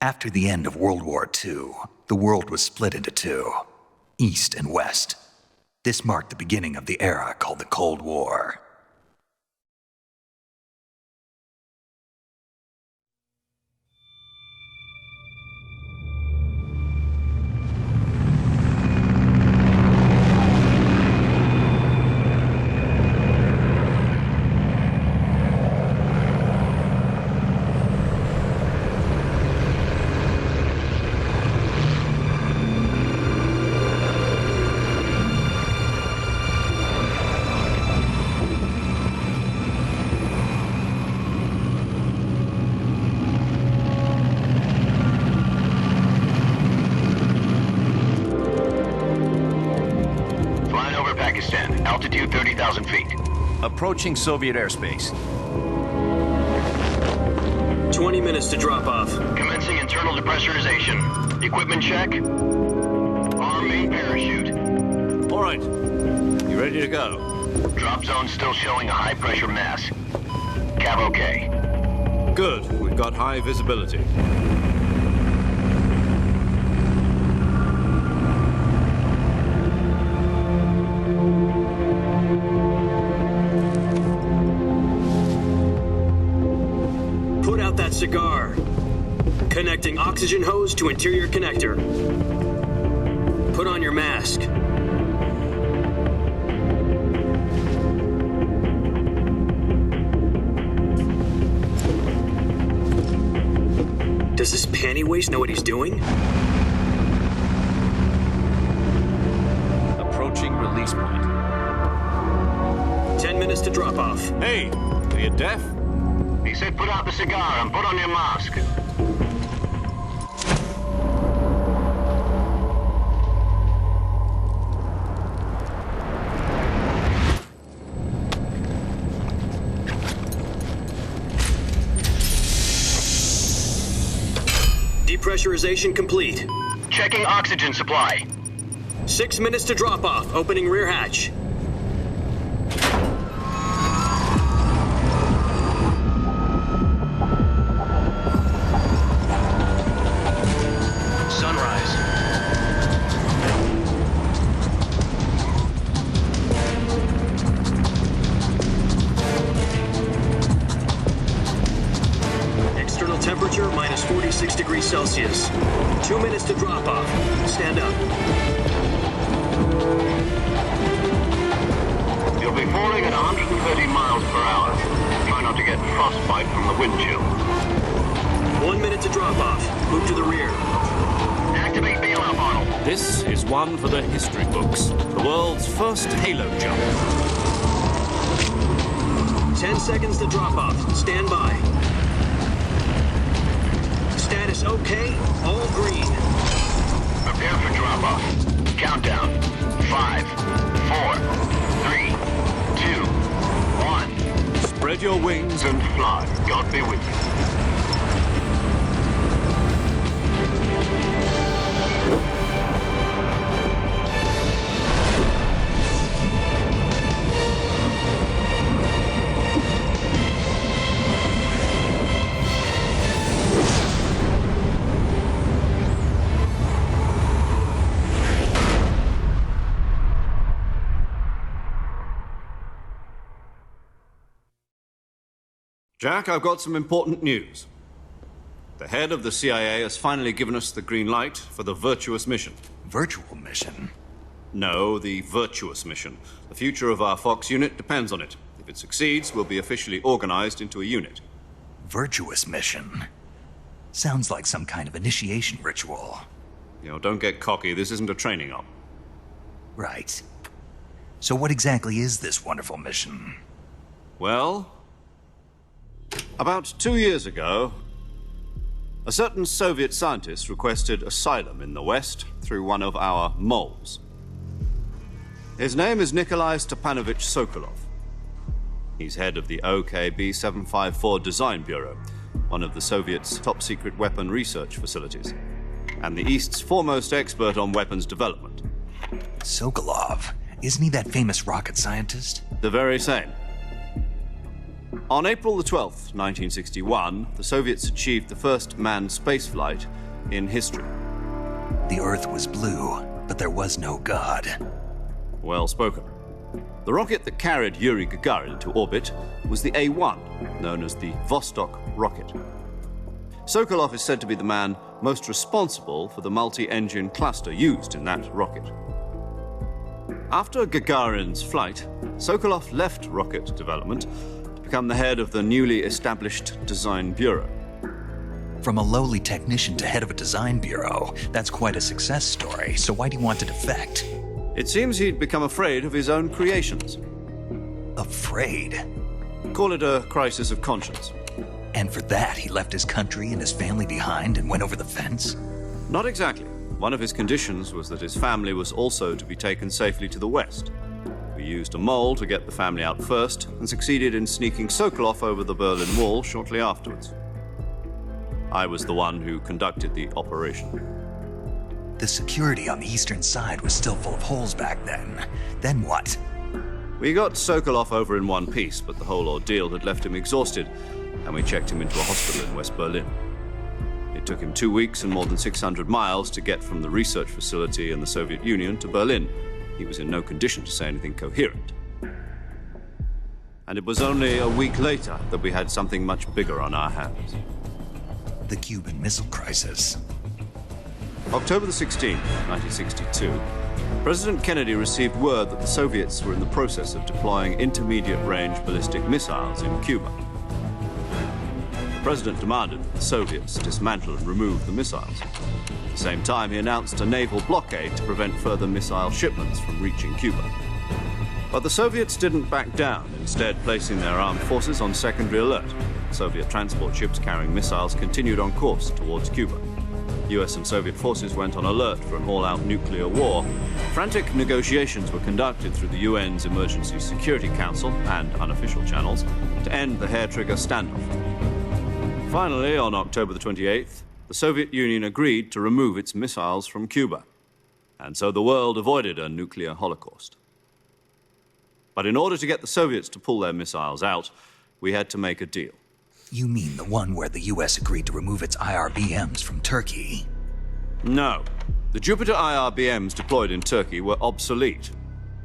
After the end of World War II, the world was split into two, East and West. This marked the beginning of the era called the Cold War. Altitude 30,000 feet. Approaching Soviet airspace. 20 minutes to drop off. Commencing internal depressurization. Equipment check. Arm main parachute. All right. You ready to go? Drop zone still showing a high pressure mass. Cav okay. Good. We've got high visibility. Cigar. Connecting oxygen hose to interior connector. Put on your mask. Does this panty waste know what he's doing? Approaching release point. 10 minutes to drop off. Hey, are you deaf? He said put out the cigar and put on your mask. Depressurization complete. Checking oxygen supply. 6 minutes to drop off. Opening rear hatch. Temperature minus 46 degrees Celsius. 2 minutes to drop off. Stand up. You'll be falling at 130 miles per hour. Try not to get frostbite from the wind chill. 1 minute to drop off. Move to the rear. Activate bailout model. This is one for the history books. The world's first halo jump. 10 seconds to drop off. Stand by. Status okay, all green. Prepare for drop-off. Countdown. 5, 4, 3, 2, 1. Spread your wings And fly. God be with you. Jack, I've got some important news. The head of the CIA has finally given us the green light for the virtuous mission. Virtual mission? No, the virtuous mission. The future of our Fox unit depends on it. If it succeeds, we'll be officially organized into a unit. Virtuous mission? Sounds like some kind of initiation ritual. You know, don't get cocky. This isn't a training op. Right. So what exactly is this wonderful mission? Well, about 2 years ago, a certain Soviet scientist requested asylum in the West through one of our moles. His name is Nikolai Stepanovich Sokolov. He's head of the OKB 754 Design Bureau, one of the Soviets' top-secret weapon research facilities, and the East's foremost expert on weapons development. Sokolov? Isn't he that famous rocket scientist? The very same. On April the 12th, 1961, the Soviets achieved the first manned spaceflight in history. The Earth was blue, but there was no God. Well spoken. The rocket that carried Yuri Gagarin into orbit was the A-1, known as the Vostok rocket. Sokolov is said to be the man most responsible for the multi-engine cluster used in that rocket. After Gagarin's flight, Sokolov left rocket development to become the head of the newly established Design Bureau. From a lowly technician to head of a design bureau, that's quite a success story, so why do you want to defect? It seems he'd become afraid of his own creations. Afraid? Call it a crisis of conscience. And for that, he left his country and his family behind and went over the fence? Not exactly. One of his conditions was that his family was also to be taken safely to the west. We used a mole to get the family out first and succeeded in sneaking Sokolov over the Berlin Wall shortly afterwards. I was the one who conducted the operation. The security on the eastern side was still full of holes back then. Then what? We got Sokolov over in one piece, but the whole ordeal had left him exhausted, and we checked him into a hospital in West Berlin. It took him 2 weeks and more than 600 miles to get from the research facility in the Soviet Union to Berlin. He was in no condition to say anything coherent. And it was only a week later that we had something much bigger on our hands. The Cuban Missile Crisis. October the 16th, 1962, President Kennedy received word that the Soviets were in the process of deploying intermediate-range ballistic missiles in Cuba. The president demanded that the Soviets dismantle and remove the missiles. At the same time, he announced a naval blockade to prevent further missile shipments from reaching Cuba. But the Soviets didn't back down, instead placing their armed forces on secondary alert. Soviet transport ships carrying missiles continued on course towards Cuba. US and Soviet forces went on alert for an all-out nuclear war. Frantic negotiations were conducted through the UN's Emergency Security Council and unofficial channels to end the hair-trigger standoff. Finally, on October the 28th, the Soviet Union agreed to remove its missiles from Cuba. And so the world avoided a nuclear holocaust. But in order to get the Soviets to pull their missiles out, we had to make a deal. You mean the one where the US agreed to remove its IRBMs from Turkey? No. The Jupiter IRBMs deployed in Turkey were obsolete,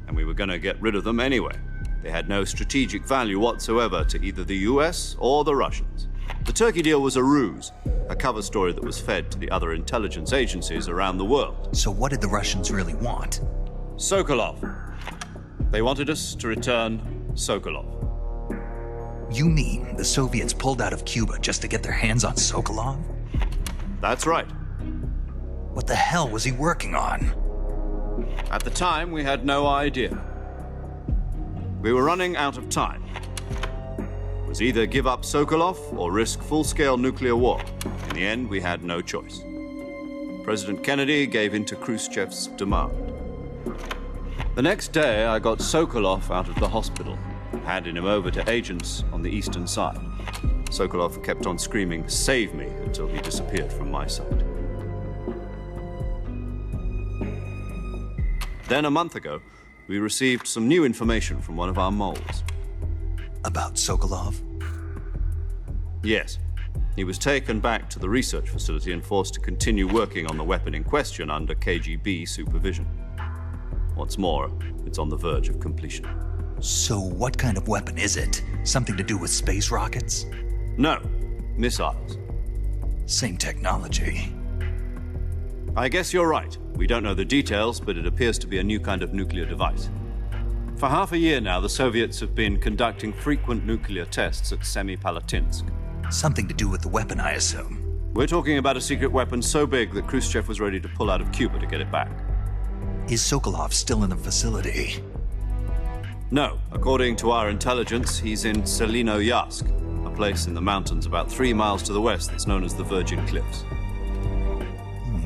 and we were going to get rid of them anyway. They had no strategic value whatsoever to either the US or the Russians. The Turkey deal was a ruse, a cover story that was fed to the other intelligence agencies around the world. So what did the Russians really want? Sokolov. They wanted us to return Sokolov. You mean the Soviets pulled out of Cuba just to get their hands on Sokolov? That's right. What the hell was he working on? At the time, we had no idea. We were running out of time. It was either give up Sokolov or risk full-scale nuclear war. In the end, we had no choice. President Kennedy gave in to Khrushchev's demand. The next day, I got Sokolov out of the hospital, handing him over to agents on the eastern side. Sokolov kept on screaming, "Save me," until he disappeared from my sight. Then a month ago, we received some new information from one of our moles. About Sokolov? Yes. He was taken back to the research facility and forced to continue working on the weapon in question under KGB supervision. What's more, it's on the verge of completion. So what kind of weapon is it? Something to do with space rockets? No, missiles. Same technology. I guess you're right. We don't know the details, but it appears to be a new kind of nuclear device. For half a year now, the Soviets have been conducting frequent nuclear tests at Semipalatinsk. Something to do with the weapon, I assume. We're talking about a secret weapon so big that Khrushchev was ready to pull out of Cuba to get it back. Is Sokolov still in the facility? No. According to our intelligence, he's in Selinoyarsk, a place in the mountains about 3 miles to the west that's known as the Virgin Cliffs.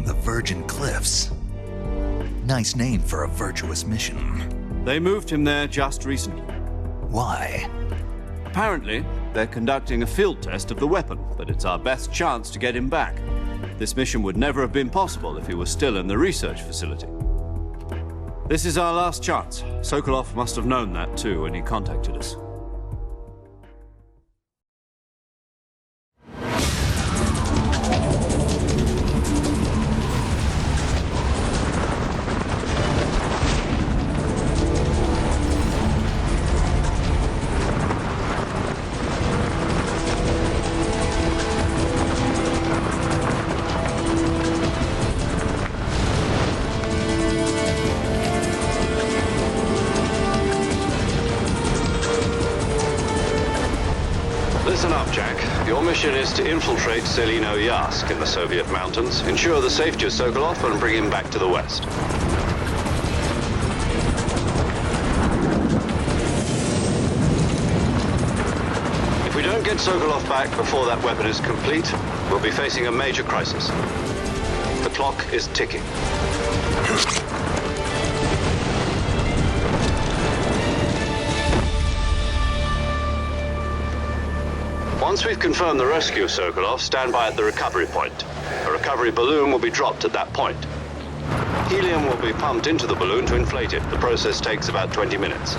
The Virgin Cliffs. Nice name for a virtuous mission. They moved him there just recently. Why? Apparently, they're conducting a field test of the weapon, but it's our best chance to get him back. This mission would never have been possible if he was still in the research facility. This is our last chance. Sokolov must have known that too when he contacted us. to infiltrate Selino-Yask in the Soviet mountains, ensure the safety of Sokolov, and bring him back to the west. If we don't get Sokolov back before that weapon is complete, we'll be facing a major crisis. The clock is ticking. Once we've confirmed the rescue of Sokolov, stand by at the recovery point. A recovery balloon will be dropped at that point. Helium will be pumped into the balloon to inflate it. The process takes about 20 minutes.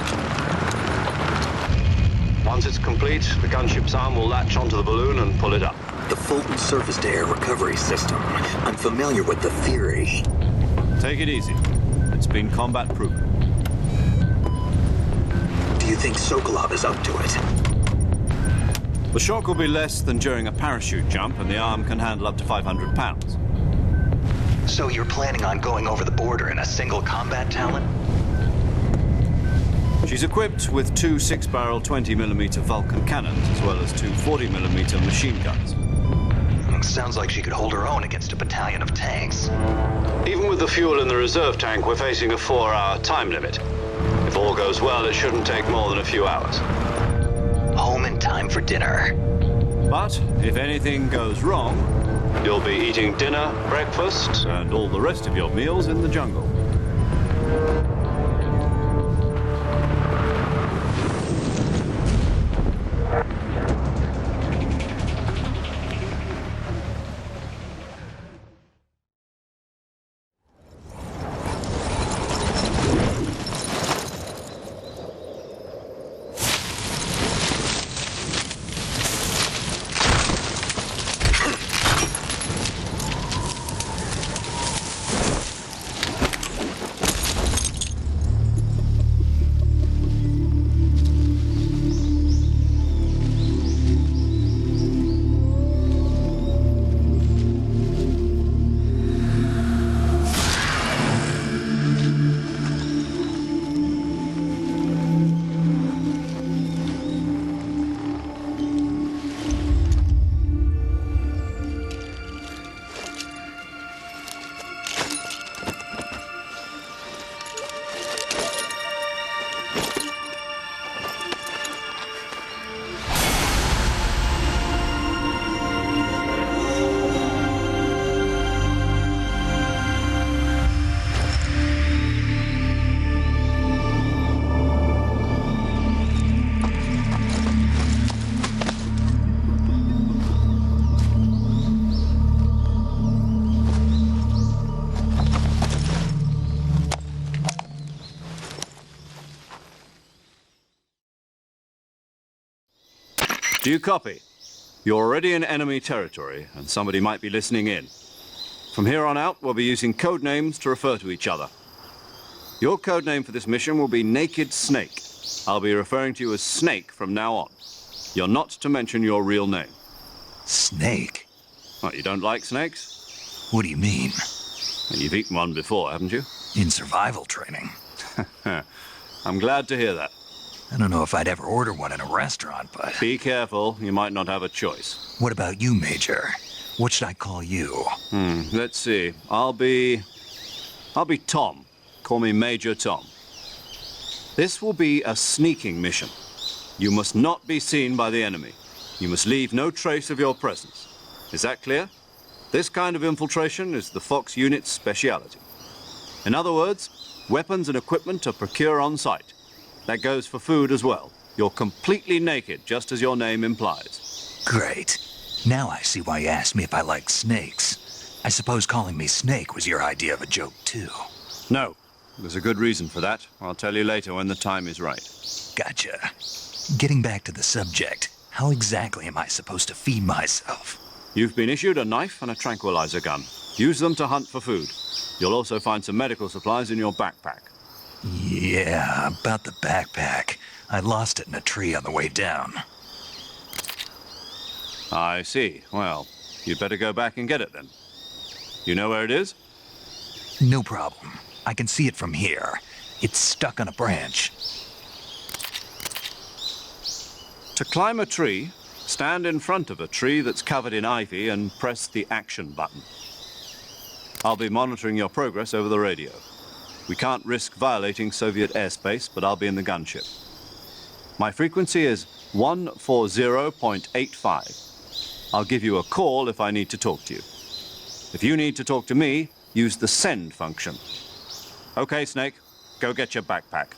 Once it's complete, the gunship's arm will latch onto the balloon and pull it up. The Fulton surface-to-air recovery system. I'm familiar with the theory. Take it easy. It's been combat-proven. Do you think Sokolov is up to it? The shock will be less than during a parachute jump, and the arm can handle up to 500 pounds. So you're planning on going over the border in a single combat Talon? She's equipped with two 6-barrel 20mm Vulcan cannons, as well as two 40mm machine guns. Sounds like she could hold her own against a battalion of tanks. Even with the fuel in the reserve tank, we're facing a 4-hour time limit. If all goes well, it shouldn't take more than a few hours. Home in time for dinner. But if anything goes wrong, you'll be eating dinner, breakfast, and all the rest of your meals in the jungle. Do you copy? You're already in enemy territory, and somebody might be listening in. From here on out, we'll be using code names to refer to each other. Your code name for this mission will be Naked Snake. I'll be referring to you as Snake from now on. You're not to mention your real name. Snake? What, you don't like snakes? What do you mean? You've eaten one before, haven't you? In survival training. I'm glad to hear that. I don't know if I'd ever order one in a restaurant, but... Be careful, you might not have a choice. What about you, Major? What should I call you? Let's see. I'll be Tom. Call me Major Tom. This will be a sneaking mission. You must not be seen by the enemy. You must leave no trace of your presence. Is that clear? This kind of infiltration is the Fox unit's speciality. In other words, weapons and equipment are procured on site. That goes for food as well. You're completely naked, just as your name implies. Great. Now I see why you asked me if I like snakes. I suppose calling me Snake was your idea of a joke, too. No. There's a good reason for that. I'll tell you later when the time is right. Gotcha. Getting back to the subject, how exactly am I supposed to feed myself? You've been issued a knife and a tranquilizer gun. Use them to hunt for food. You'll also find some medical supplies in your backpack. Yeah, about the backpack. I lost it in a tree on the way down. I see. Well, you'd better go back and get it then. You know where it is? No problem. I can see it from here. It's stuck on a branch. To climb a tree, Stand in front of a tree that's covered in ivy and press the action button. I'll be monitoring your progress over the radio. We can't risk violating Soviet airspace, but I'll be in the gunship. My frequency is 140.85. I'll give you a call if I need to talk to you. If you need to talk to me, use the send function. Okay, Snake, go get your backpack.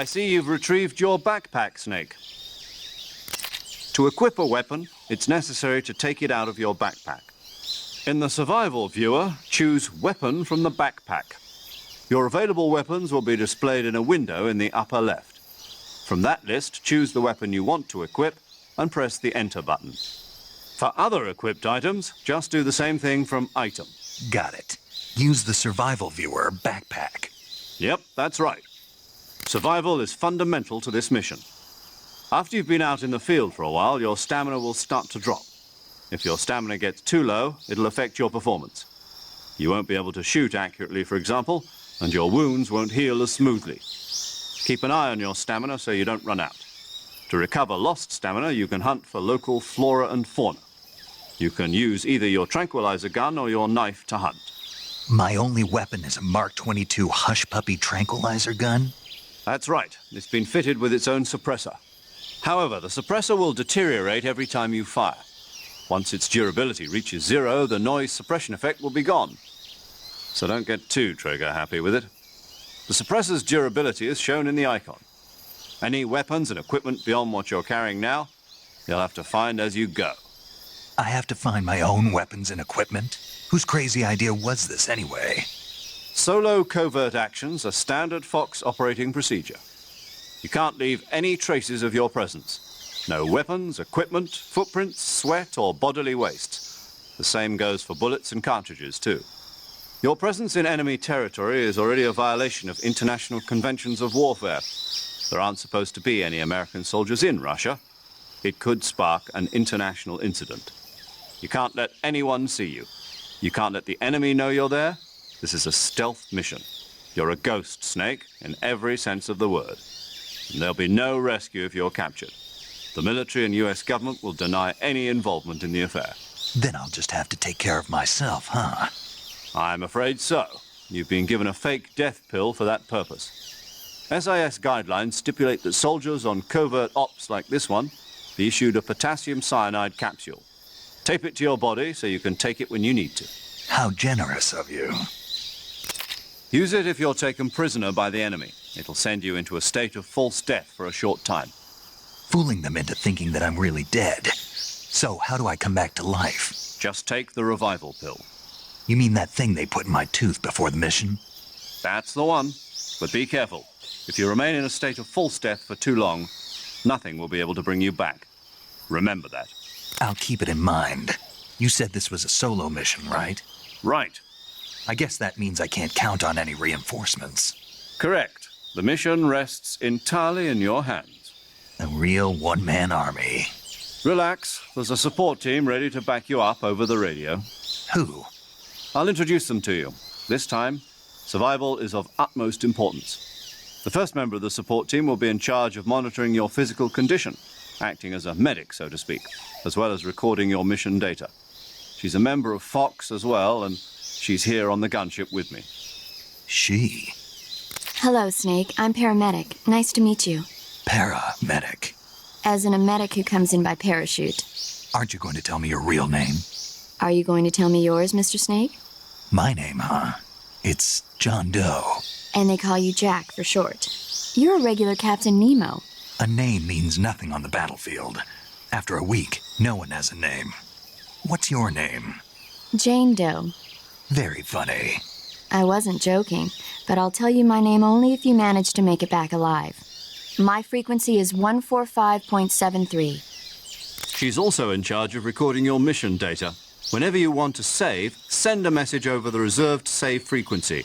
I see you've retrieved your backpack, Snake. To equip a weapon, it's necessary to take it out of your backpack. In the survival viewer, choose Weapon from the backpack. Your available weapons will be displayed in a window in the upper left. From that list, choose the weapon you want to equip and press the Enter button. For other equipped items, just do the same thing from Item. Got it. Use the survival viewer backpack. Yep, that's right. Survival is fundamental to this mission. After you've been out in the field for a while, your stamina will start to drop. If your stamina gets too low, it'll affect your performance. You won't be able to shoot accurately, for example, and your wounds won't heal as smoothly. Keep an eye on your stamina so you don't run out. To recover lost stamina, you can hunt for local flora and fauna. You can use either your tranquilizer gun or your knife to hunt. My only weapon is a Mark 22 Hush Puppy tranquilizer gun? That's right. It's been fitted with its own suppressor. However, the suppressor will deteriorate every time you fire. Once its durability reaches 0, the noise suppression effect will be gone. So don't get too trigger happy with it. The suppressor's durability is shown in the icon. Any weapons and equipment beyond what you're carrying now, you'll have to find as you go. I have to find my own weapons and equipment? Whose crazy idea was this anyway? Solo covert actions are standard Fox operating procedure. You can't leave any traces of your presence. No weapons, equipment, footprints, sweat, or bodily waste. The same goes for bullets and cartridges, too. Your presence in enemy territory is already a violation of international conventions of warfare. There aren't supposed to be any American soldiers in Russia. It could spark an international incident. You can't let anyone see you. You can't let the enemy know you're there. This is a stealth mission. You're a ghost, Snake, in every sense of the word. And there'll be no rescue if you're captured. The military and US government will deny any involvement in the affair. Then I'll just have to take care of myself, huh? I'm afraid so. You've been given a fake death pill for that purpose. SIS guidelines stipulate that soldiers on covert ops like this one be issued a potassium cyanide capsule. Tape it to your body so you can take it when you need to. How generous of you. Use it if you're taken prisoner by the enemy. It'll send you into a state of false death for a short time. Fooling them into thinking that I'm really dead. So how do I come back to life? Just take the revival pill. You mean that thing they put in my tooth before the mission? That's the one. But be careful. If you remain in a state of false death for too long, nothing will be able to bring you back. Remember that. I'll keep it in mind. You said this was a solo mission, right? Right. I guess that means I can't count on any reinforcements. Correct. The mission rests entirely in your hands. A real one-man army. Relax. There's a support team ready to back you up over the radio. Who? I'll introduce them to you. This time, survival is of utmost importance. The first member of the support team will be in charge of monitoring your physical condition, acting as a medic, so to speak, as well as recording your mission data. She's a member of Fox as well, and she's here on the gunship with me. She? Hello, Snake. I'm paramedic. Nice to meet you. Paramedic. As in a medic who comes in by parachute. Aren't you going to tell me your real name? Are you going to tell me yours, Mr. Snake? My name, huh? It's John Doe. And they call you Jack for short. You're a regular Captain Nemo. A name means nothing on the battlefield. After a week, no one has a name. What's your name? Jane Doe. Very funny. I wasn't joking, but I'll tell you my name only if you manage to make it back alive. My frequency is 145.73. She's also in charge of recording your mission data. Whenever you want to save, send a message over the reserved save frequency,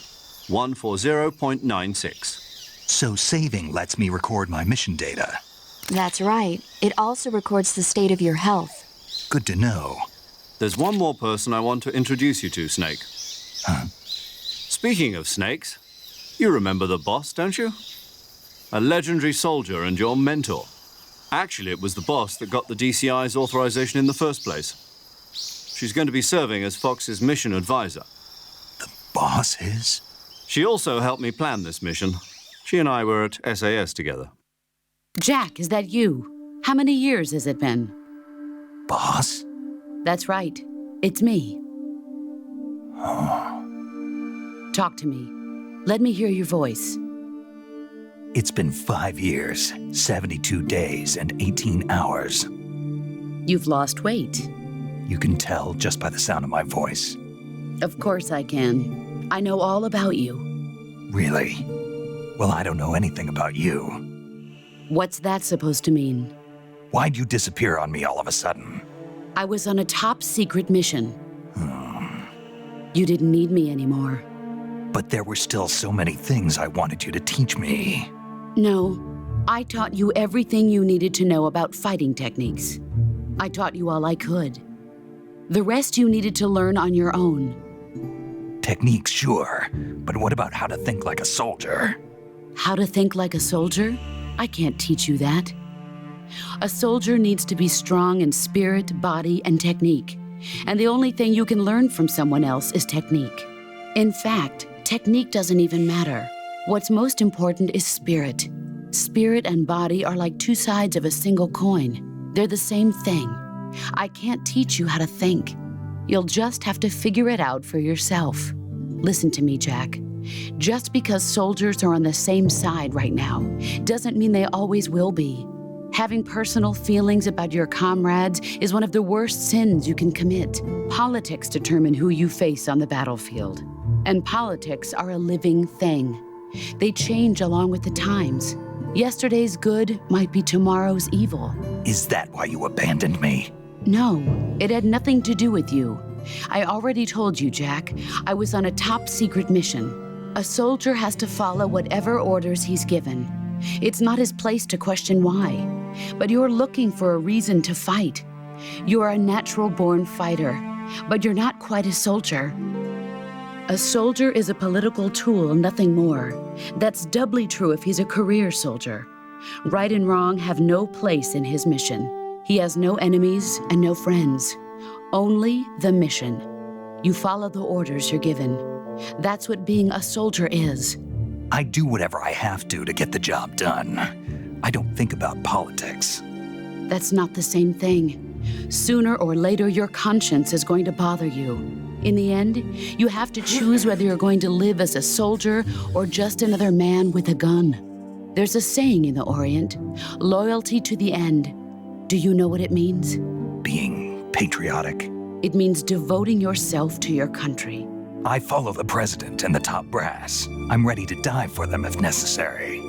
140.96. So saving lets me record my mission data. That's right. It also records the state of your health. Good to know. There's one more person I want to introduce you to, Snake. Huh? Speaking of snakes, you remember the boss, don't you? A legendary soldier and your mentor. Actually, it was the boss that got the DCI's authorization in the first place. She's going to be serving as Fox's mission advisor. The boss is? She also helped me plan this mission. She and I were at SAS together. Jack, is that you? How many years has it been? Boss? That's right. It's me. Oh. Talk to me. Let me hear your voice. It's been 5 years, 72 days, and 18 hours. You've lost weight. You can tell just by the sound of my voice. Of course I can. I know all about you. Really? Well, I don't know anything about you. What's that supposed to mean? Why'd you disappear on me all of a sudden? I was on a top-secret mission. You didn't need me anymore. But there were still so many things I wanted you to teach me. No, I taught you everything you needed to know about fighting techniques. I taught you all I could. The rest you needed to learn on your own. Techniques, sure. But what about how to think like a soldier? How to think like a soldier? I can't teach you that. A soldier needs to be strong in spirit, body, and technique. And the only thing you can learn from someone else is technique. In fact, technique doesn't even matter. What's most important is spirit. Spirit and body are like two sides of a single coin. They're the same thing. I can't teach you how to think. You'll just have to figure it out for yourself. Listen to me, Jack. Just because soldiers are on the same side right now doesn't mean they always will be. Having personal feelings about your comrades is one of the worst sins you can commit. Politics determine who you face on the battlefield. And politics are a living thing. They change along with the times. Yesterday's good might be tomorrow's evil. Is that why you abandoned me? No, it had nothing to do with you. I already told you, Jack. I was on a top-secret mission. A soldier has to follow whatever orders he's given. It's not his place to question why. But you're looking for a reason to fight. You're a natural-born fighter, but you're not quite a soldier. A soldier is a political tool, nothing more. That's doubly true if he's a career soldier. Right and wrong have no place in his mission. He has no enemies and no friends. Only the mission. You follow the orders you're given. That's what being a soldier is. I do whatever I have to get the job done. I don't think about politics. That's not the same thing. Sooner or later, your conscience is going to bother you. In the end, you have to choose whether you're going to live as a soldier or just another man with a gun. There's a saying in the Orient, loyalty to the end. Do you know what it means? Being patriotic. It means devoting yourself to your country. I follow the president and the top brass. I'm ready to die for them if necessary.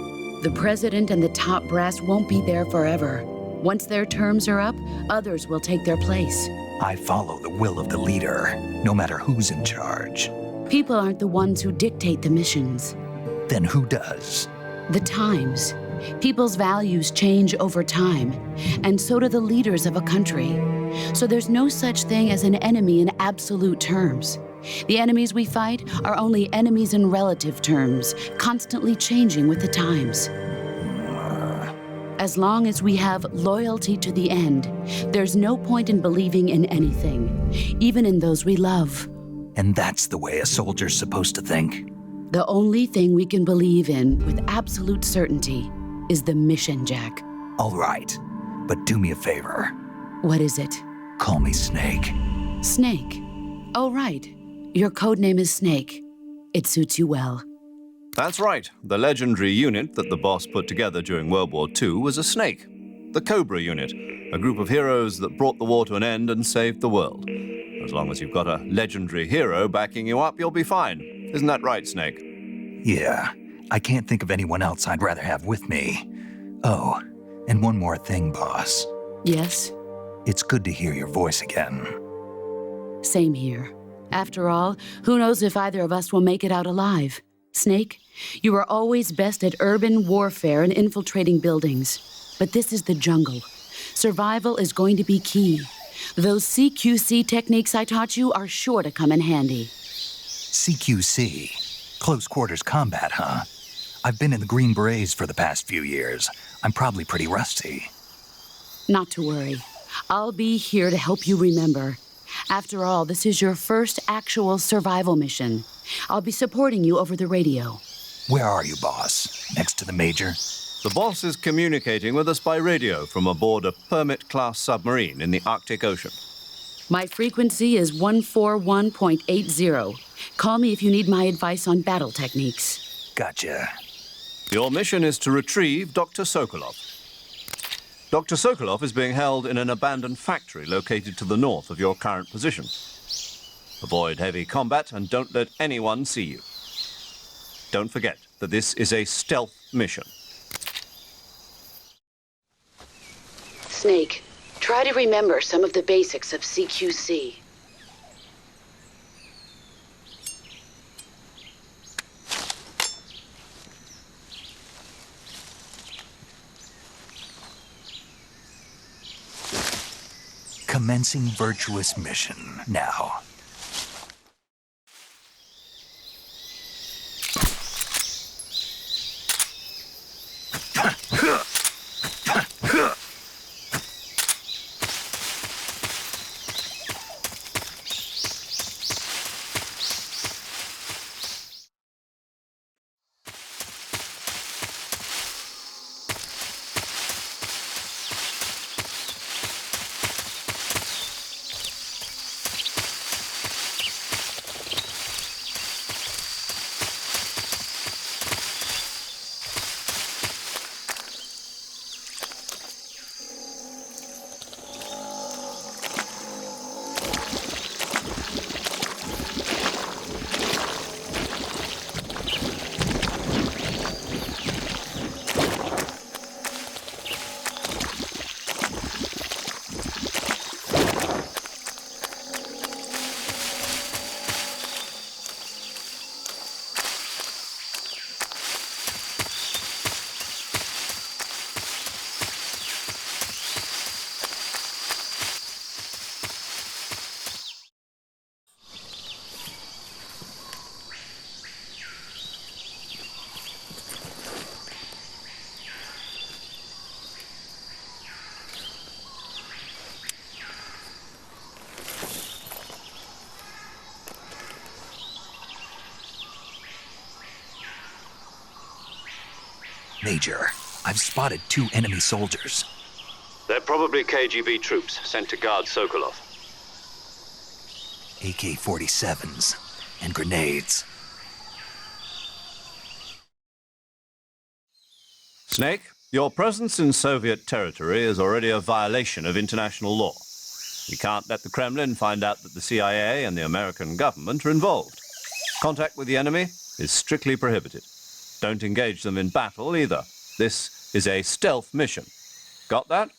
The president and the top brass won't be there forever. Once their terms are up, others will take their place. I follow the will of the leader, no matter who's in charge. People aren't the ones who dictate the missions. Then who does? The times. People's values change over time, and so do the leaders of a country. So there's no such thing as an enemy in absolute terms. The enemies we fight are only enemies in relative terms, constantly changing with the times. As long as we have loyalty to the end, there's no point in believing in anything, even in those we love. And that's the way a soldier's supposed to think? The only thing we can believe in with absolute certainty is the mission, Jack. All right, but do me a favor. What is it? Call me Snake. Snake. Oh, right. Your codename is Snake. It suits you well. That's right. The legendary unit that the boss put together during World War II was a snake. The Cobra unit, a group of heroes that brought the war to an end and saved the world. As long as you've got a legendary hero backing you up, you'll be fine. Isn't that right, Snake? Yeah, I can't think of anyone else I'd rather have with me. Oh, and one more thing, boss. Yes? It's good to hear your voice again. Same here. After all, who knows if either of us will make it out alive? Snake, you are always best at urban warfare and infiltrating buildings. But this is the jungle. Survival is going to be key. Those CQC techniques I taught you are sure to come in handy. CQC? Close quarters combat, huh? I've been in the Green Berets for the past few years. I'm probably pretty rusty. Not to worry. I'll be here to help you remember. After all, this is your first actual survival mission. I'll be supporting you over the radio. Where are you, boss? Next to the Major? The boss is communicating with us by radio from aboard a Permit-class submarine in the Arctic Ocean. My frequency is 141.80. Call me if you need my advice on battle techniques. Gotcha. Your mission is to retrieve Dr. Sokolov. Dr. Sokolov is being held in an abandoned factory located to the north of your current position. Avoid heavy combat and don't let anyone see you. Don't forget that this is a stealth mission. Snake, try to remember some of the basics of CQC. Commencing virtuous mission now. Major, I've spotted 2 enemy soldiers. They're probably KGB troops sent to guard Sokolov. AK-47s and grenades. Snake, your presence in Soviet territory is already a violation of international law. We can't let the Kremlin find out that the CIA and the American government are involved. Contact with the enemy is strictly prohibited. Don't engage them in battle either. This is a stealth mission. Got that?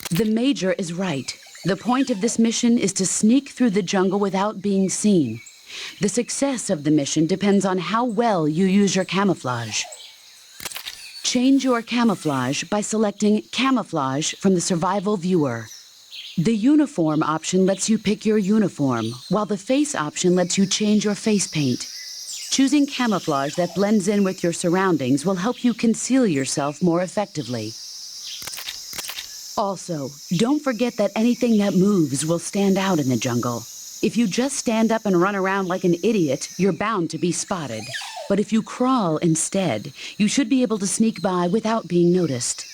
The Major is right. The point of this mission is to sneak through the jungle without being seen. The success of the mission depends on how well you use your camouflage. Change your camouflage by selecting Camouflage from the Survival Viewer. The Uniform option lets you pick your uniform, while the Face option lets you change your face paint. Choosing camouflage that blends in with your surroundings will help you conceal yourself more effectively. Also, don't forget that anything that moves will stand out in the jungle. If you just stand up and run around like an idiot, you're bound to be spotted. But if you crawl instead, you should be able to sneak by without being noticed.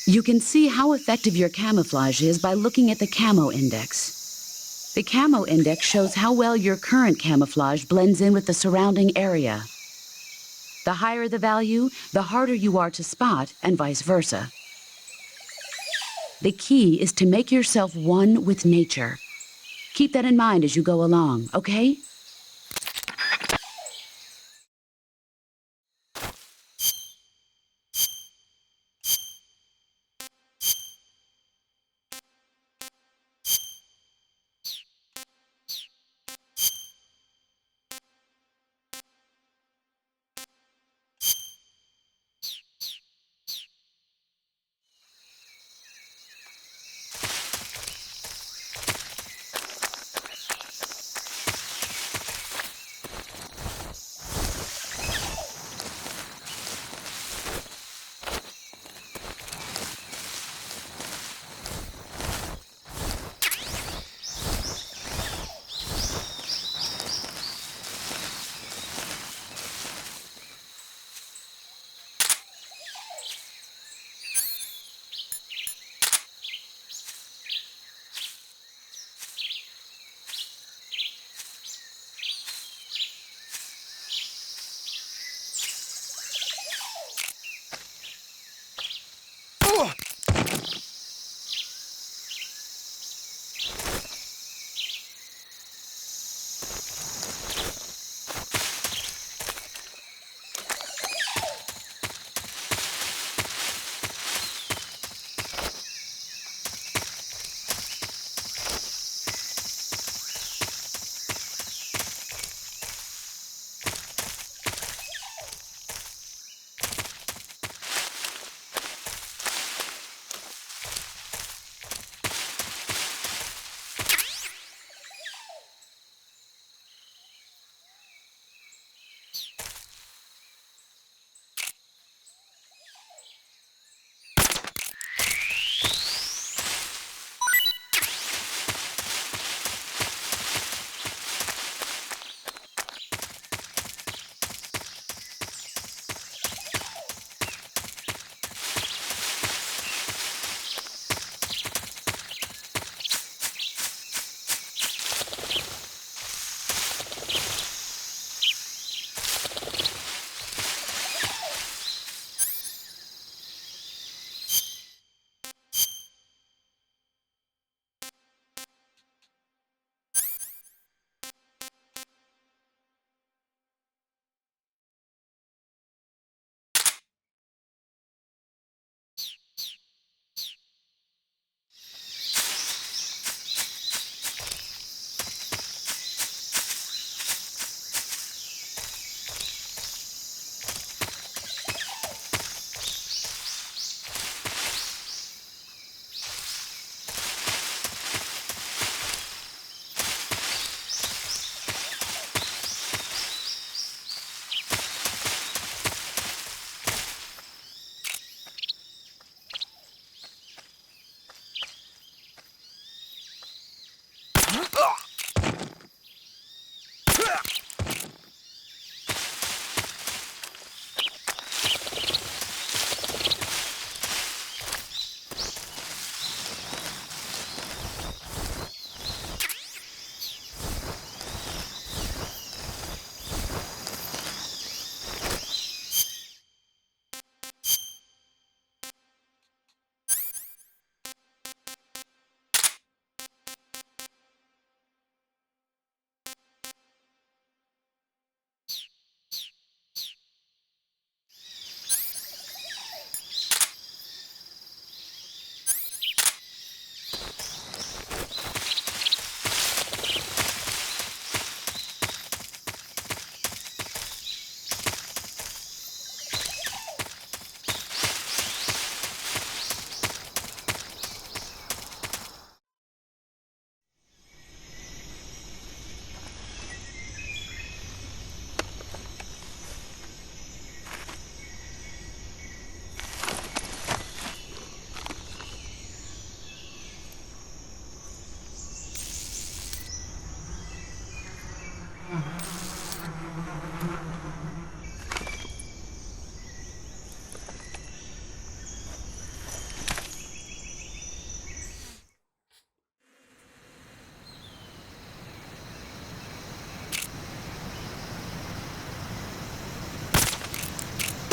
You can see how effective your camouflage is by looking at the camo index. The camo index shows how well your current camouflage blends in with the surrounding area. The higher the value, the harder you are to spot, and vice versa. The key is to make yourself one with nature. Keep that in mind as you go along, okay?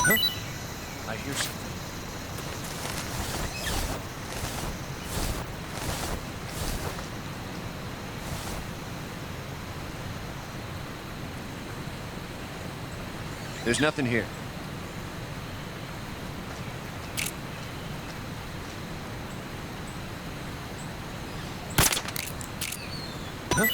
I hear something. There's nothing here. Huh?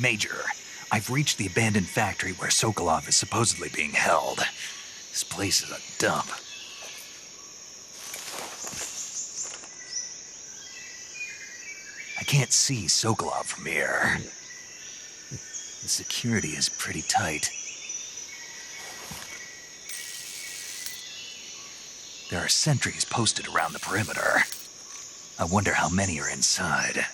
Major, I've reached the abandoned factory where Sokolov is supposedly being held. This place is a dump. I can't see Sokolov from here. The security is pretty tight. There are sentries posted around the perimeter. I wonder how many are inside.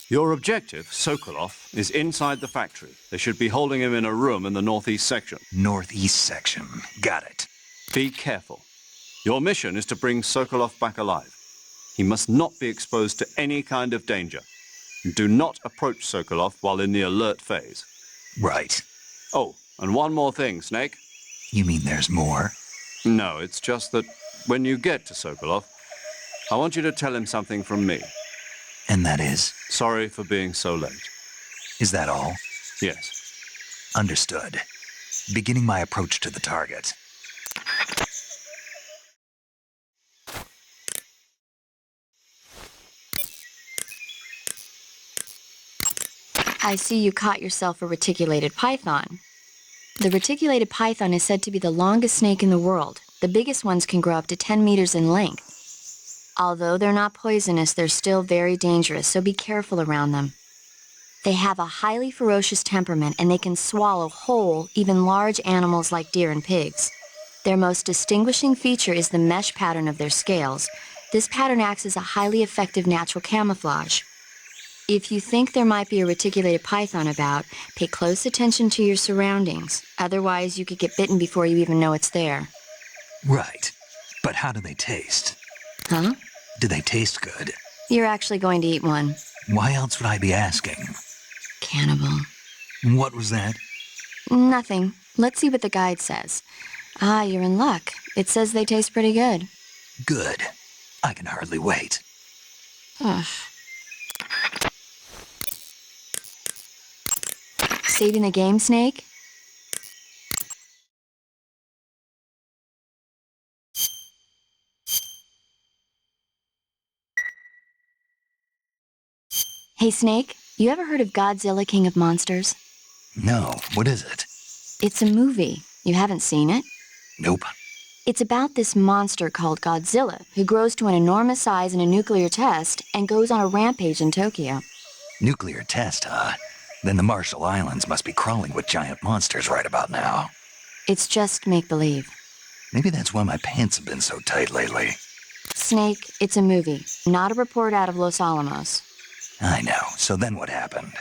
Your objective, Sokolov, is inside the factory. They should be holding him in a room in the northeast section. Northeast section. Got it. Be careful. Your mission is to bring Sokolov back alive. He must not be exposed to any kind of danger. Do not approach Sokolov while in the alert phase. Right. Oh, and one more thing, Snake. You mean there's more? No, it's just that when you get to Sokolov, I want you to tell him something from me. And that is? Sorry for being so late. Is that all? Yes. Understood. Beginning my approach to the target. I see you caught yourself a reticulated python. The reticulated python is said to be the longest snake in the world. The biggest ones can grow up to 10 meters in length. Although they're not poisonous, they're still very dangerous, so be careful around them. They have a highly ferocious temperament, and they can swallow whole, even large animals like deer and pigs. Their most distinguishing feature is the mesh pattern of their scales. This pattern acts as a highly effective natural camouflage. If you think there might be a reticulated python about, pay close attention to your surroundings. Otherwise, you could get bitten before you even know it's there. Right. But how do they taste? Huh? Do they taste good? You're actually going to eat one. Why else would I be asking? Cannibal. What was that? Nothing. Let's see what the guide says. Ah, you're in luck. It says they taste pretty good. Good. I can hardly wait. Ugh. Saving the game, Snake? Hey, Snake, you ever heard of Godzilla, King of Monsters? No, what is it? It's a movie. You haven't seen it? Nope. It's about this monster called Godzilla, who grows to an enormous size in a nuclear test and goes on a rampage in Tokyo. Nuclear test, huh? Then the Marshall Islands must be crawling with giant monsters right about now. It's just make-believe. Maybe that's why my pants have been so tight lately. Snake, it's a movie, not a report out of Los Alamos. I know. So then what happened?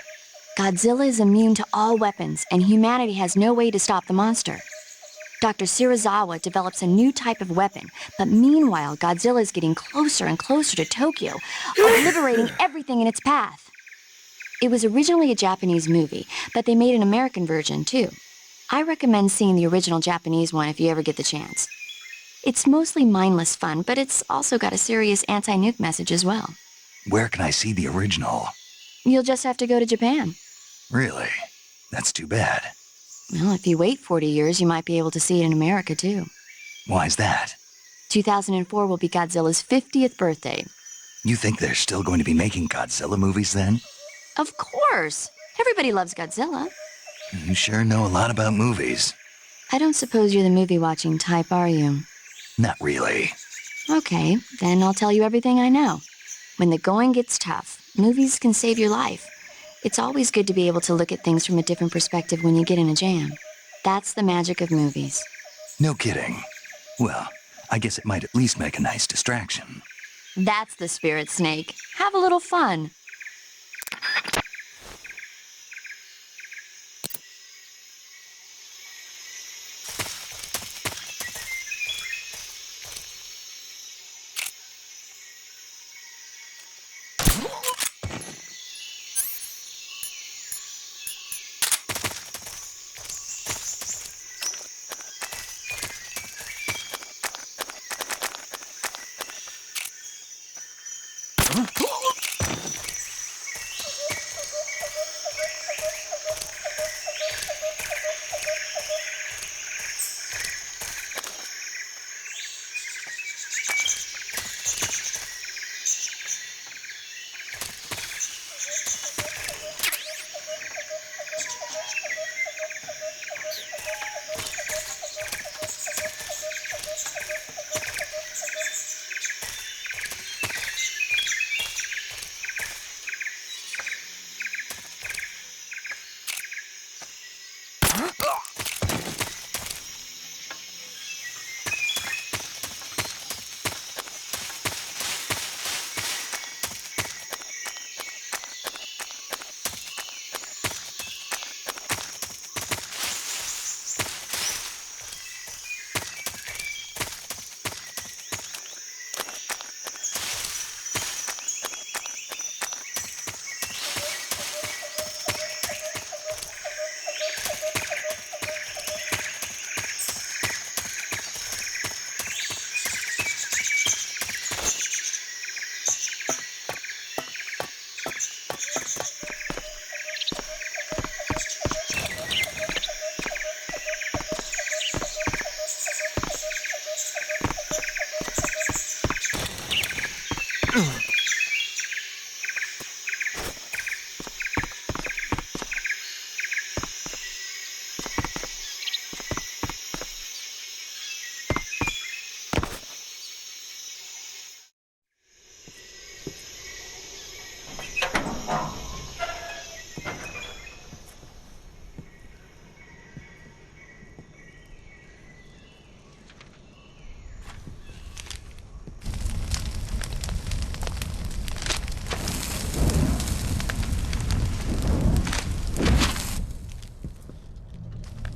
Godzilla is immune to all weapons, and humanity has no way to stop the monster. Dr. Shirazawa develops a new type of weapon, but meanwhile, Godzilla is getting closer and closer to Tokyo, obliterating everything in its path. It was originally a Japanese movie, but they made an American version, too. I recommend seeing the original Japanese one if you ever get the chance. It's mostly mindless fun, but it's also got a serious anti-nuke message as well. Where can I see the original? You'll just have to go to Japan. Really? That's too bad. Well, if you wait 40 years, you might be able to see it in America, too. Why's that? 2004 will be Godzilla's 50th birthday. You think they're still going to be making Godzilla movies then? Of course! Everybody loves Godzilla. You sure know a lot about movies. I don't suppose you're the movie-watching type, are you? Not really. Okay, then I'll tell you everything I know. When the going gets tough, movies can save your life. It's always good to be able to look at things from a different perspective when you get in a jam. That's the magic of movies. No kidding. Well, I guess it might at least make a nice distraction. That's the spirit, Snake. Have a little fun.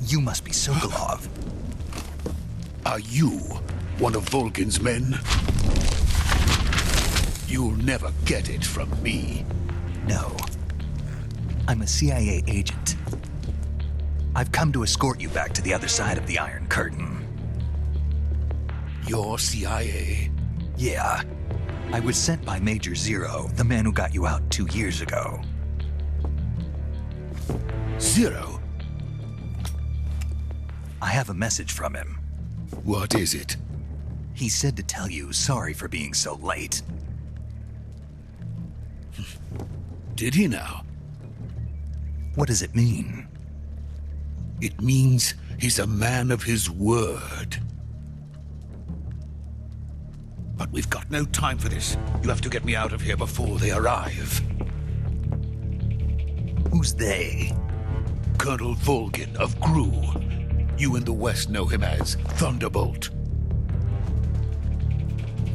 You must be Sokolov. Are you one of Volgin's men? You'll never get it from me. No. I'm a CIA agent. I've come to escort you back to the other side of the Iron Curtain. You're CIA? Yeah. I was sent by Major Zero, the man who got you out 2 years ago. Zero? I have a message from him. What is it? He said to tell you sorry for being so late. Did he now? What does it mean? It means he's a man of his word. But we've got no time for this. You have to get me out of here before they arrive. Who's they? Colonel Volgin of Gru. You in the West know him as Thunderbolt.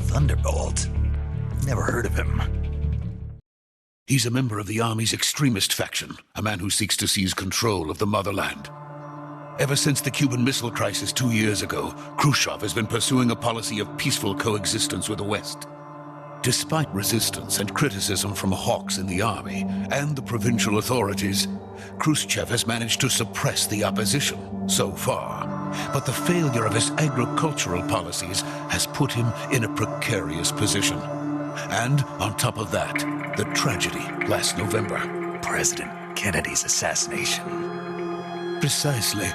Thunderbolt? Never heard of him. He's a member of the Army's extremist faction, a man who seeks to seize control of the motherland. Ever since the Cuban Missile Crisis 2 years ago, Khrushchev has been pursuing a policy of peaceful coexistence with the West. Despite resistance and criticism from hawks in the army and the provincial authorities, Khrushchev has managed to suppress the opposition so far. But the failure of his agricultural policies has put him in a precarious position. And on top of that, the tragedy last November. President Kennedy's assassination. Precisely.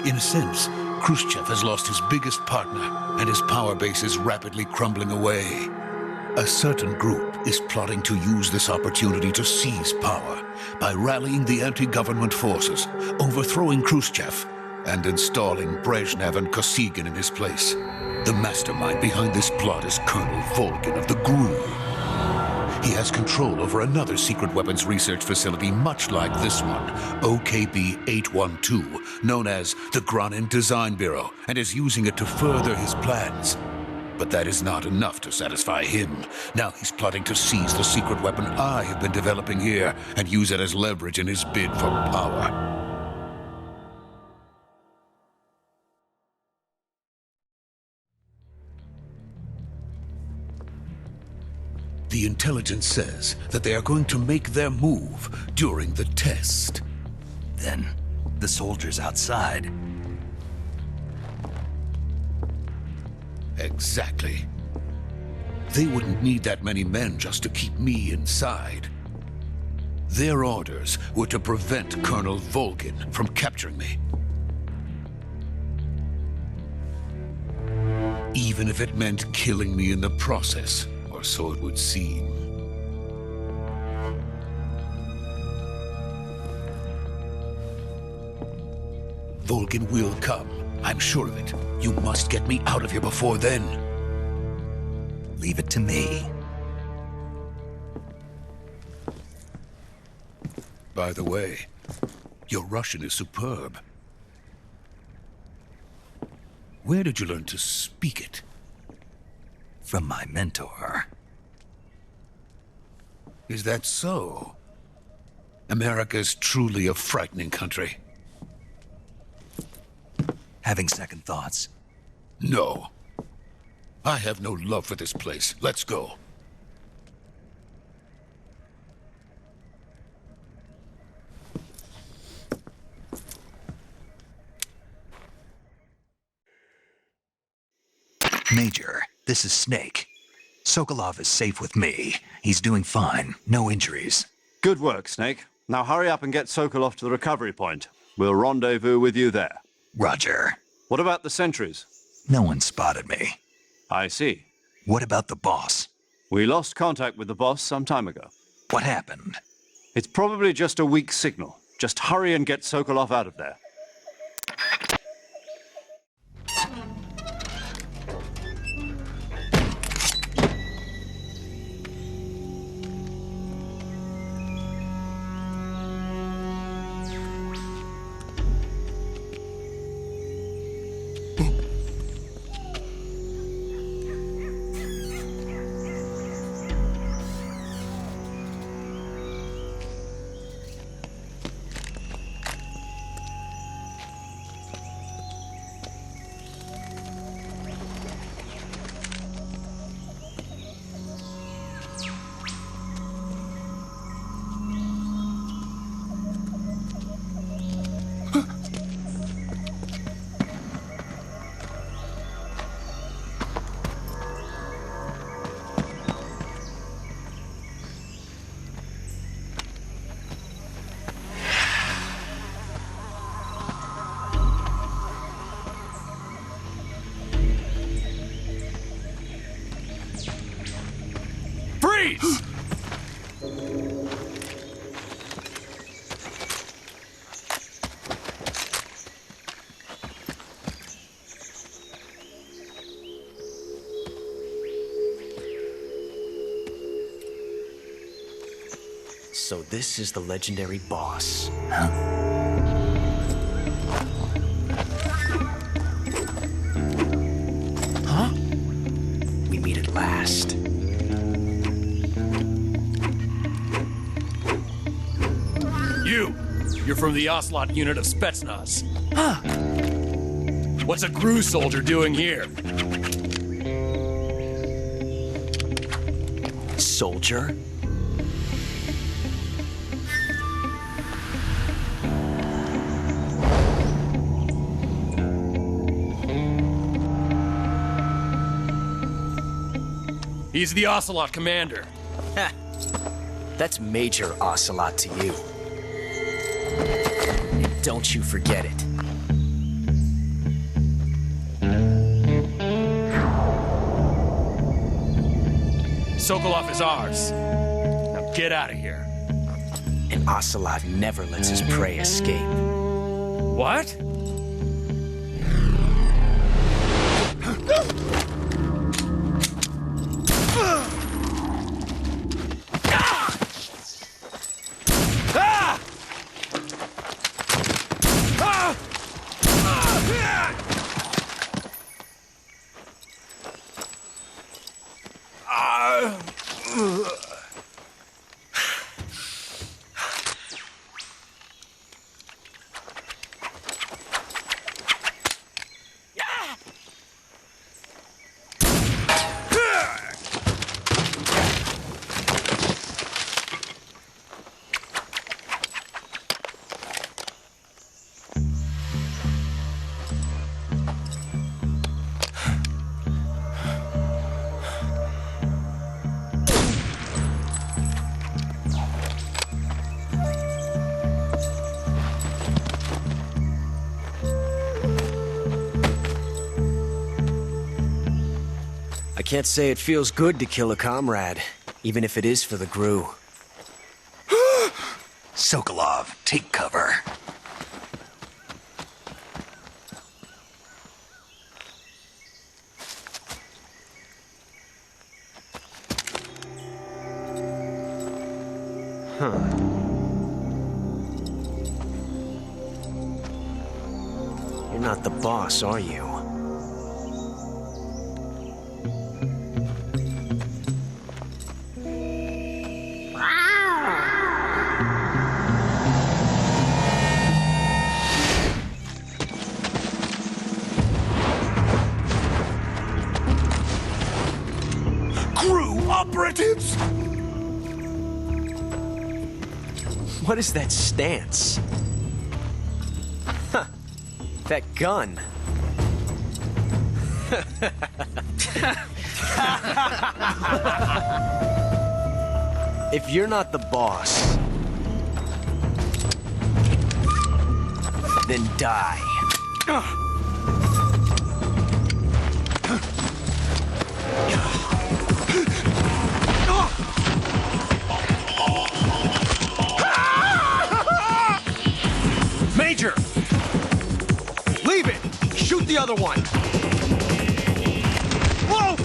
In a sense, Khrushchev has lost his biggest partner, and his power base is rapidly crumbling away. A certain group is plotting to use this opportunity to seize power by rallying the anti-government forces, overthrowing Khrushchev, and installing Brezhnev and Kosygin in his place. The mastermind behind this plot is Colonel Volgin of the GRU. He has control over another secret weapons research facility much like this one, OKB-812, known as the Granin Design Bureau, and is using it to further his plans. But that is not enough to satisfy him. Now he's plotting to seize the secret weapon I have been developing here and use it as leverage in his bid for power. The intelligence says that they are going to make their move during the test. Then, the soldiers outside. Exactly. They wouldn't need that many men just to keep me inside. Their orders were to prevent Colonel Volgin from capturing me. Even if it meant killing me in the process, or so it would seem. Volgin will come. I'm sure of it. You must get me out of here before then. Leave it to me. By the way, your Russian is superb. Where did you learn to speak it? From my mentor. Is that so? America is truly a frightening country. Having second thoughts? No. I have no love for this place. Let's go. Major, this is Snake. Sokolov is safe with me. He's doing fine. No injuries. Good work, Snake. Now hurry up and get Sokolov to the recovery point. We'll rendezvous with you there. Roger. What about the sentries? No one spotted me. I see. What about the boss? We lost contact with the boss some time ago. What happened? It's probably just a weak signal. Just hurry and get Sokolov out of there. Freeze! So this is the legendary boss. Huh? We meet at last. You're from the Ocelot unit of Spetsnaz. Huh. What's a GRU soldier doing here? Soldier? He's the Ocelot commander. That's Major Ocelot to you. And don't you forget it. Sokolov is ours. Now get out of here. And Ocelot never lets his prey escape. What? I can't say it feels good to kill a comrade, even if it is for the GRU. Sokolov, take cover. You're not the boss, are you? GRU operatives! What is that stance? Huh. That gun. If you're not the boss, then die. Major! Leave it! Shoot the other one! Whoa!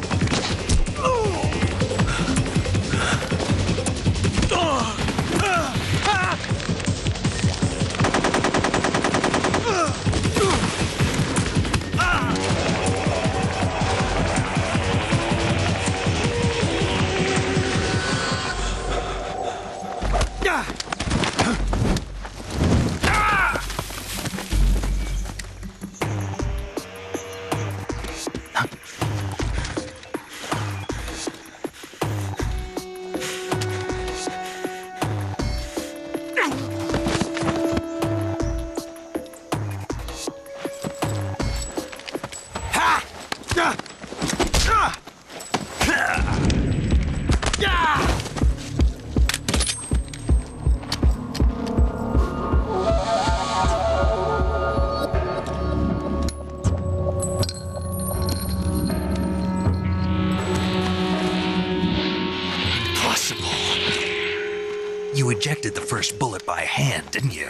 You ejected the first bullet by hand, didn't you?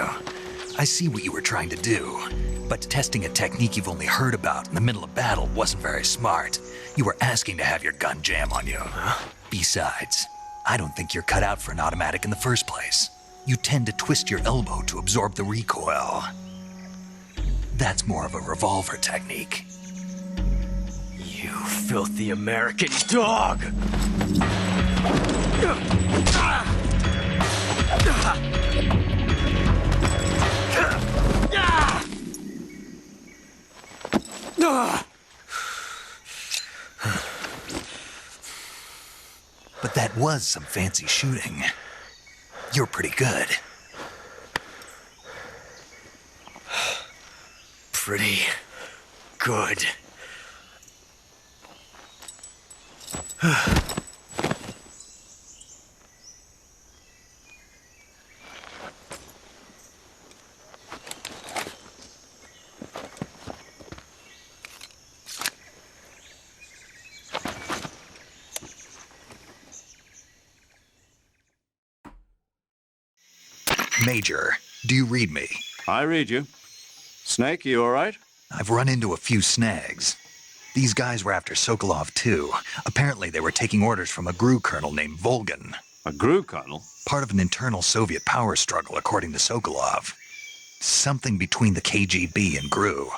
I see what you were trying to do, but testing a technique you've only heard about in the middle of battle wasn't very smart. You were asking to have your gun jam on you. Besides, I don't think you're cut out for an automatic in the first place. You tend to twist your elbow to absorb the recoil. That's more of a revolver technique. You filthy American dog! But that was some fancy shooting. You're pretty good. Pretty good. Major, do you read me? I read you. Snake, you all right? I've run into a few snags. These guys were after Sokolov too. Apparently they were taking orders from a GRU colonel named Volgan. A GRU colonel? Part of an internal Soviet power struggle, according to Sokolov. Something between the KGB and GRU.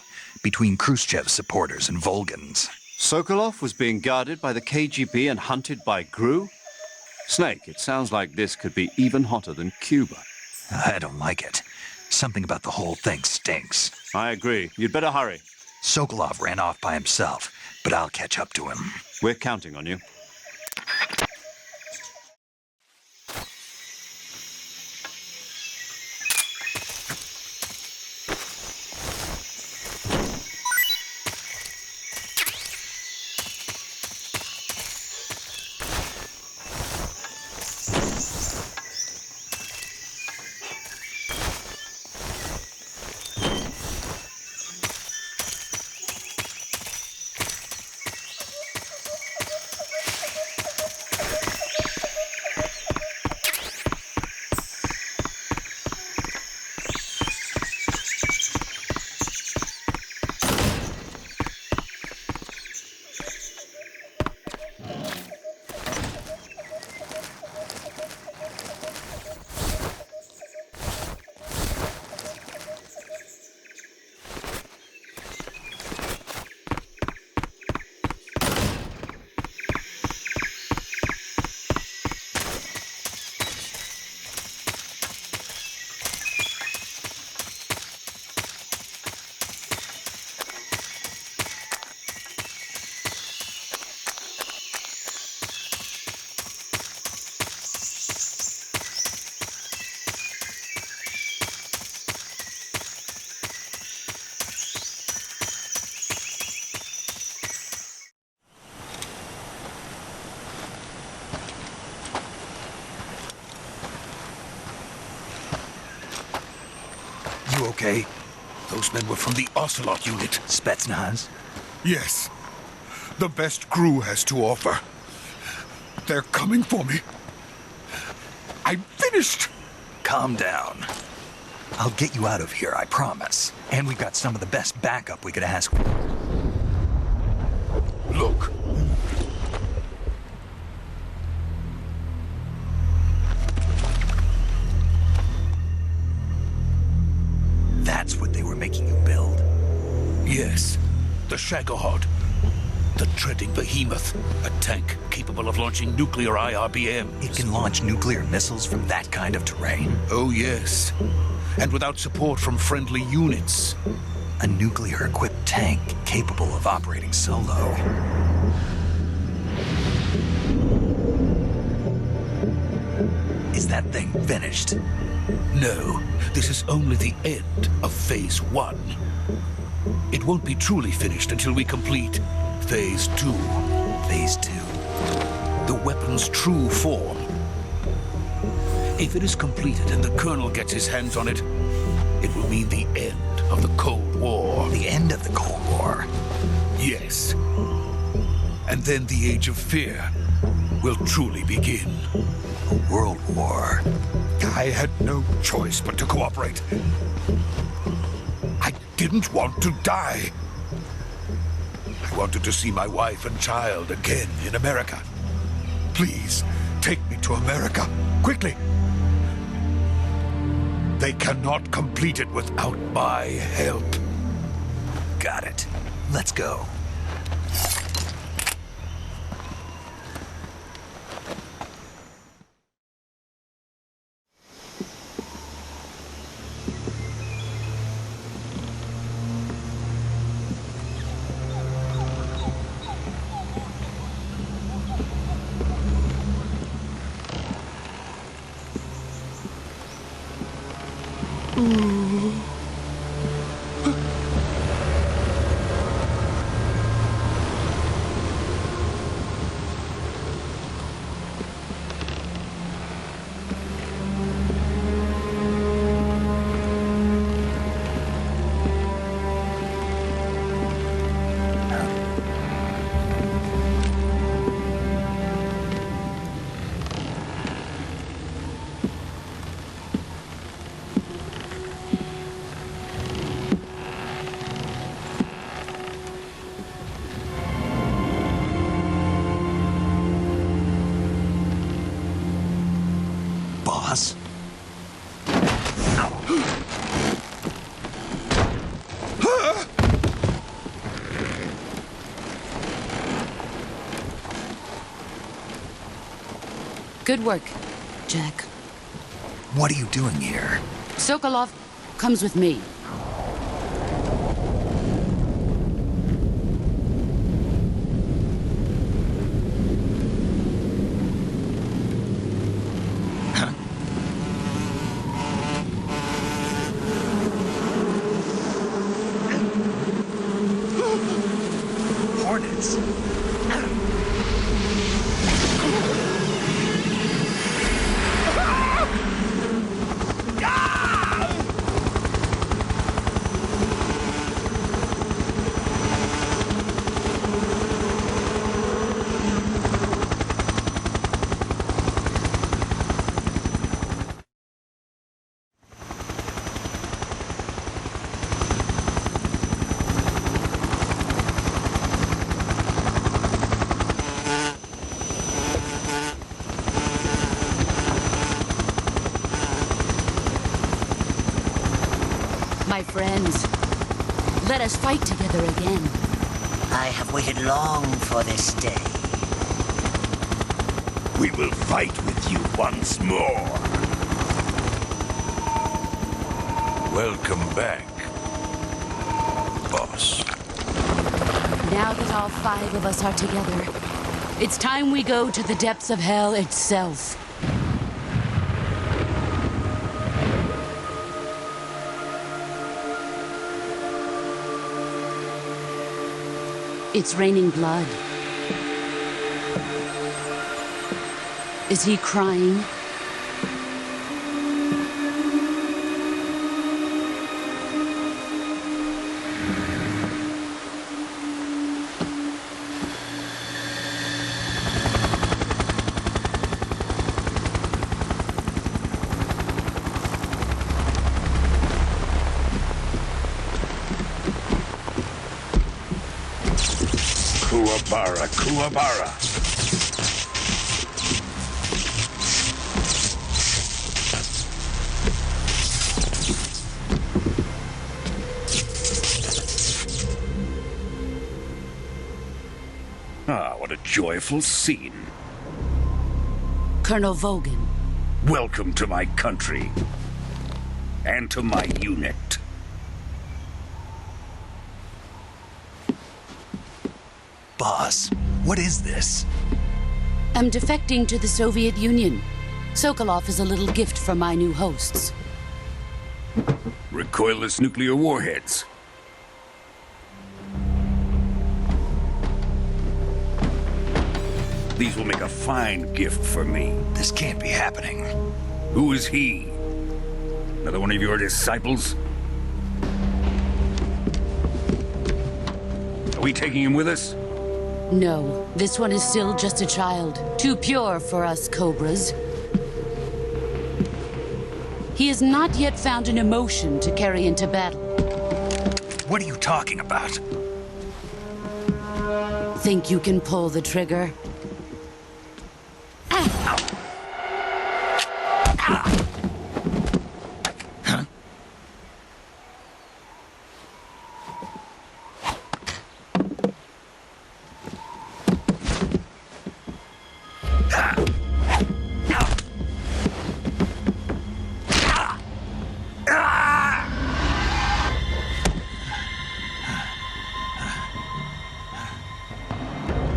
Between Khrushchev's supporters and Volgan's. Sokolov was being guarded by the KGB and hunted by GRU? Snake, it sounds like this could be even hotter than Cuba. I don't like it. Something about the whole thing stinks. I agree. You'd better hurry. Sokolov ran off by himself, but I'll catch up to him. We're counting on you. You okay? Those men were from the Ocelot unit. Spetsnaz? Yes. The best GRU has to offer. They're coming for me. I'm finished! Calm down. I'll get you out of here, I promise. And we've got some of the best backup we could ask. Look. That's what they were making you build? Yes. The Shagohod. The treading behemoth. A tank capable of launching nuclear IRBMs. It can launch nuclear missiles from that kind of terrain? Oh, yes. And without support from friendly units. A nuclear-equipped tank capable of operating solo. Is that thing finished? No, this is only the end of Phase 1. It won't be truly finished until we complete Phase 2. Phase 2? The weapon's true form. If it is completed and the Colonel gets his hands on it, it will mean the end of the Cold War. The end of the Cold War? Yes. And then the Age of Fear will truly begin. A world war. I had no choice but to cooperate. I didn't want to die. I wanted to see my wife and child again in America. Please, take me to America, quickly. They cannot complete it without my help. Got it. Let's go. Boss? Good work, Jack. What are you doing here? Sokolov comes with me. Hornets. My friends, let us fight together again. I have waited long for this day. We will fight with you once more. Welcome back, boss. Now that all 5 of us are together, it's time we go to the depths of hell itself. It's raining blood. Is he crying? Kuwabara, Kuwabara. Ah, what a joyful scene. Colonel Vogan. Welcome to my country. And to my unit. Boss, what is this? I'm defecting to the Soviet Union. Sokolov is a little gift from my new hosts. Recoilless nuclear warheads. These will make a fine gift for me. This can't be happening. Who is he? Another one of your disciples? Are we taking him with us? No, this one is still just a child. Too pure for us Cobras. He has not yet found an emotion to carry into battle. What are you talking about? Think you can pull the trigger?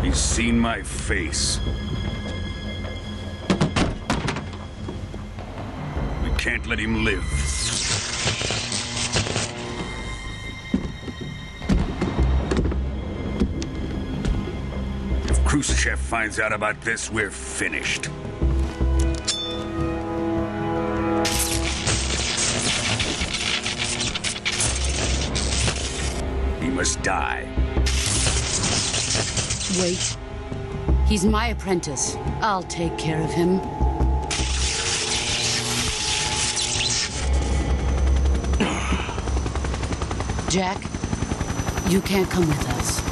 He's seen my face. We can't let him live. If Khrushchev finds out about this, we're finished. He must die. Wait. He's my apprentice. I'll take care of him. Jack, you can't come with us.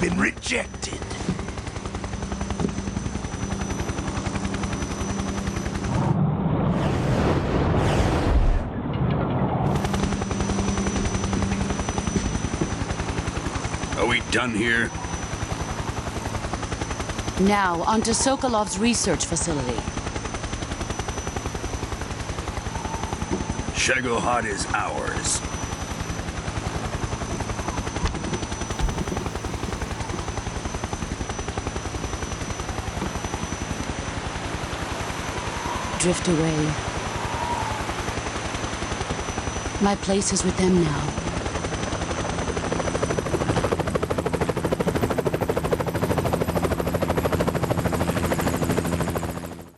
been rejected. Are we done here? Now, onto Sokolov's research facility. Shagohod is ours. Drift away. My place is with them now.